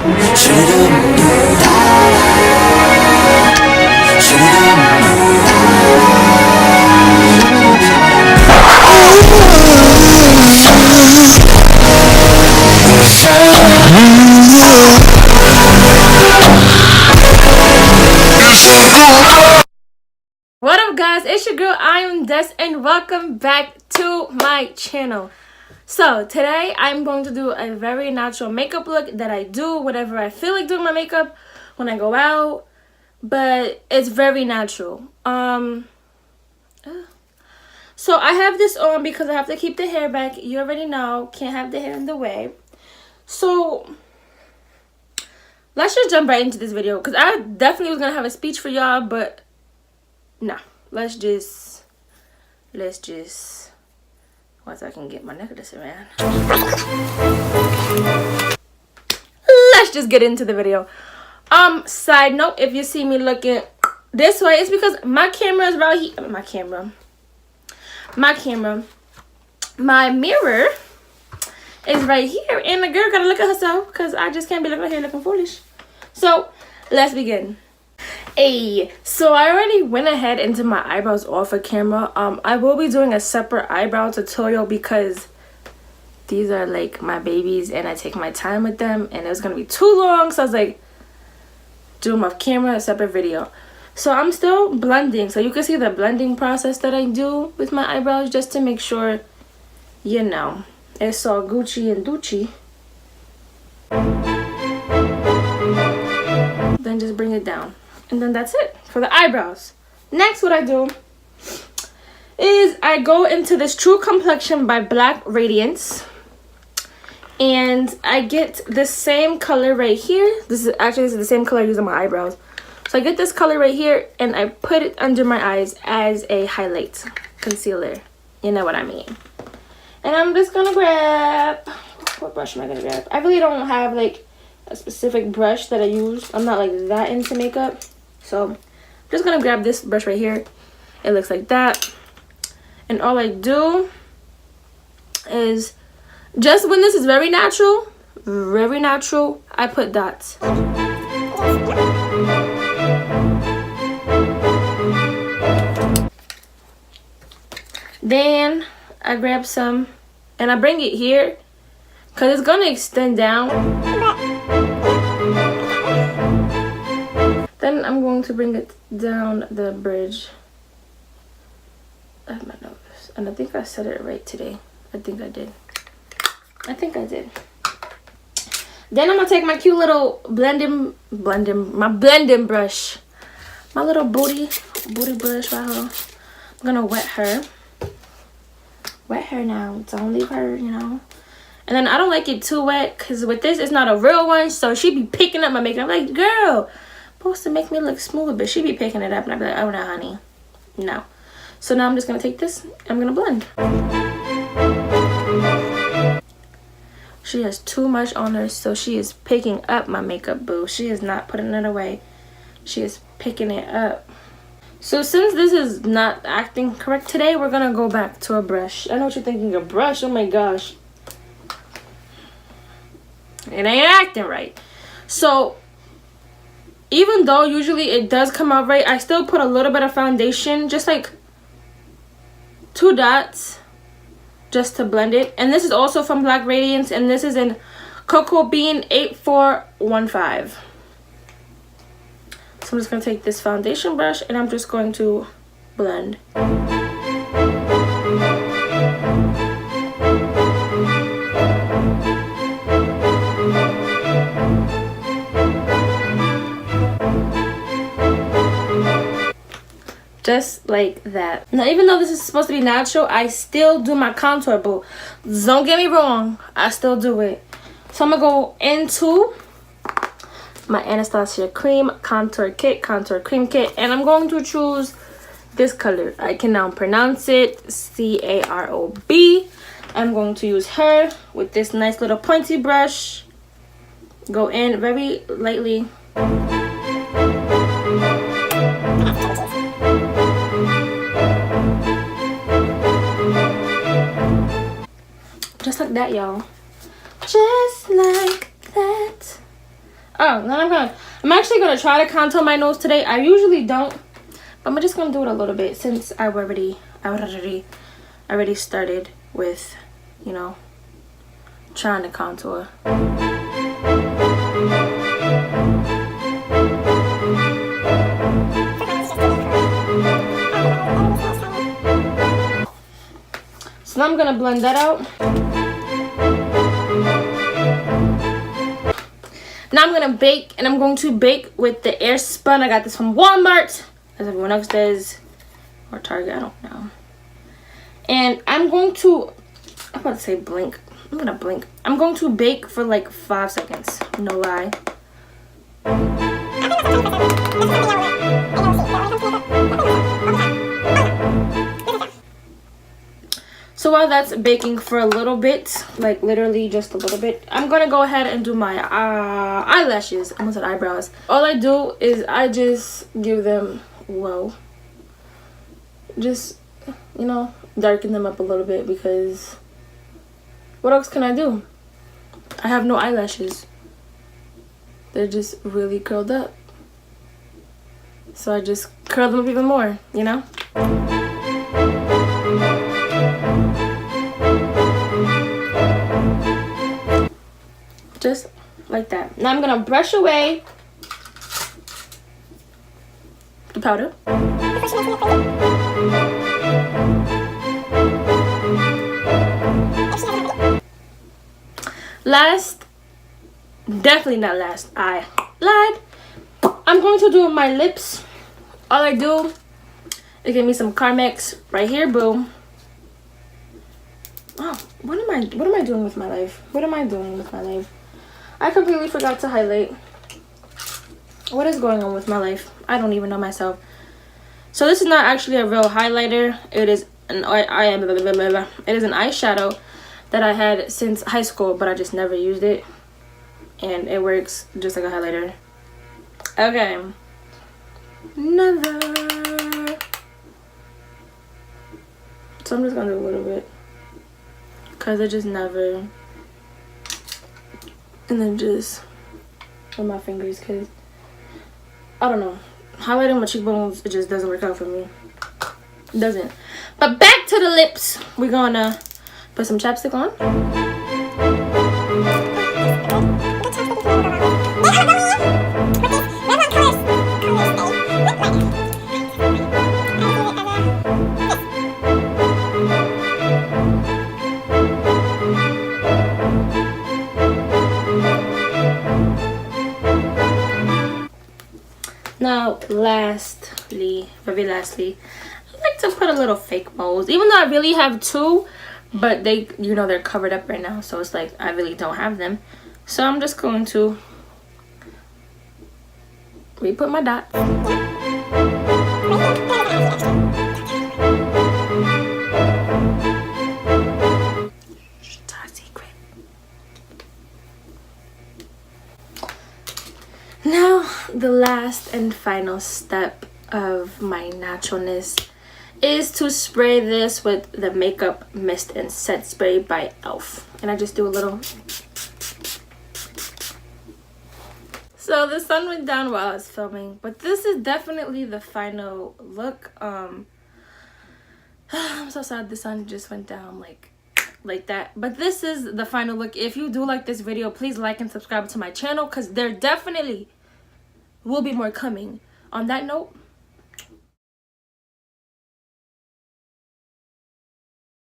What up, guys? It's your girl, I am Des, and welcome back to my channel. So today I'm going to do a very natural makeup look that I do whenever I feel like doing my makeup when I go out, but it's very natural. So I have this on because I have to keep the hair back. You already know, can't have the hair in the way. So let's just jump right into this video because I definitely was gonna have a speech for y'all, but no, let's just once I can get my necklace around, let's just get into the video. Side note, if you see me looking this way, it's because my camera is right here. My mirror is right here, and the girl gotta look at herself because I just can't be looking here looking foolish. So let's begin. Hey, so I already went ahead and did my eyebrows off of camera. I will be doing a separate eyebrow tutorial because these are like my babies and I take my time with them and it was gonna be too long, so I was like, do them off camera, a separate video. So I'm still blending, so you can see the blending process that I do with my eyebrows just to make sure, you know, it's all Gucci and Gucci. Then just bring it down. And then that's it for the eyebrows. Next, what I do is I go into this True Complexion by Black Radiance. And I get the same color right here. This is the same color I use on my eyebrows. So I get this color right here and I put it under my eyes as a highlight concealer. You know what I mean. And I'm just gonna grab, what brush am I gonna grab? I really don't have like a specific brush that I use. I'm not like that into makeup. So I'm just gonna grab this brush right here. It looks like that. And all I do is, just when this is very natural, I put dots. Then I grab some and I bring it here because it's gonna extend down. Then I'm going to bring it down the bridge of my nose. And I think I said it right today. I think I did. Then I'm gonna take my cute little blending brush. My little booty brush right here. I'm gonna wet her now. Don't leave her, you know. And then I don't like it too wet because with this, it's not a real one. So she be picking up my makeup. I'm like, girl, supposed to make me look smoother, but she be picking it up. And I be like, oh no, honey, no. So now I'm just going to take this. I'm going to blend. She has too much on her. So she is picking up my makeup, boo. She is not putting it away. She is picking it up. So since this is not acting correct today, we're going to go back to a brush. I know what you're thinking, a brush? Oh my gosh. It ain't acting right. So even though usually it does come out right, I still put a little bit of foundation, just like 2 dots, just to blend it. And this is also from Black Radiance, and this is in Cocoa Bean 8415. So I'm just going to take this foundation brush and I'm just going to blend. Just like that. Now, even though this is supposed to be natural, I still do my contour, boo. Don't get me wrong, I still do it. So I'm gonna go into my Anastasia Cream Contour Cream Kit, and I'm going to choose this color. I can now pronounce it, C-A-R-O-B. I'm going to use her with this nice little pointy brush. Go in very lightly. Just like that, y'all. Just like that. Oh, then I'm actually gonna try to contour my nose today. I usually don't, but I'm just gonna do it a little bit since I already started with, you know, trying to contour. So now I'm gonna blend that out. Now I'm gonna bake, and I'm going to bake with the air spun. I got this from Walmart, as everyone else does, or Target, I don't know. And I'm about to say blink. I'm gonna blink. I'm going to bake for like 5 seconds. No lie. So while that's baking for a little bit, like literally just a little bit, I'm gonna go ahead and do my eyelashes. I almost said eyebrows. All I do is I just give them, just, you know, darken them up a little bit, because what else can I do? I have no eyelashes. They're just really curled up. So I just curl them up even more, you know? Just like that. Now I'm gonna brush away the powder. Last, definitely not last, I lied. I'm going to do my lips. All I do is give me some Carmex right here, boom. Oh, what am I doing with my life? What am I doing with my life? I completely forgot to highlight. What is going on with my life? I don't even know myself. So this is not actually a real highlighter. It is an it is an eyeshadow that I had since high school, but I just never used it, and it works just like a highlighter. Okay, never. So I'm just gonna do a little bit, cause I just never, and then just with my fingers, cause I don't know, highlighting my cheekbones, it just doesn't work out for me. It doesn't. But back to the lips. We're gonna put some chapstick on. Now, lastly, very lastly, I like to put a little fake moles. Even though I really have two, but they, you know, they're covered up right now, so it's like I really don't have them. So I'm just going to re-put my dots. Top secret. Now, the last and final step of my naturalness is to spray this with the Makeup Mist and Set Spray by e.l.f. And I just do a little. So the sun went down while I was filming, but this is definitely the final look. I'm so sad the sun just went down like that. But this is the final look. If you do like this video, please like and subscribe to my channel, because there definitely will be more coming. On that note,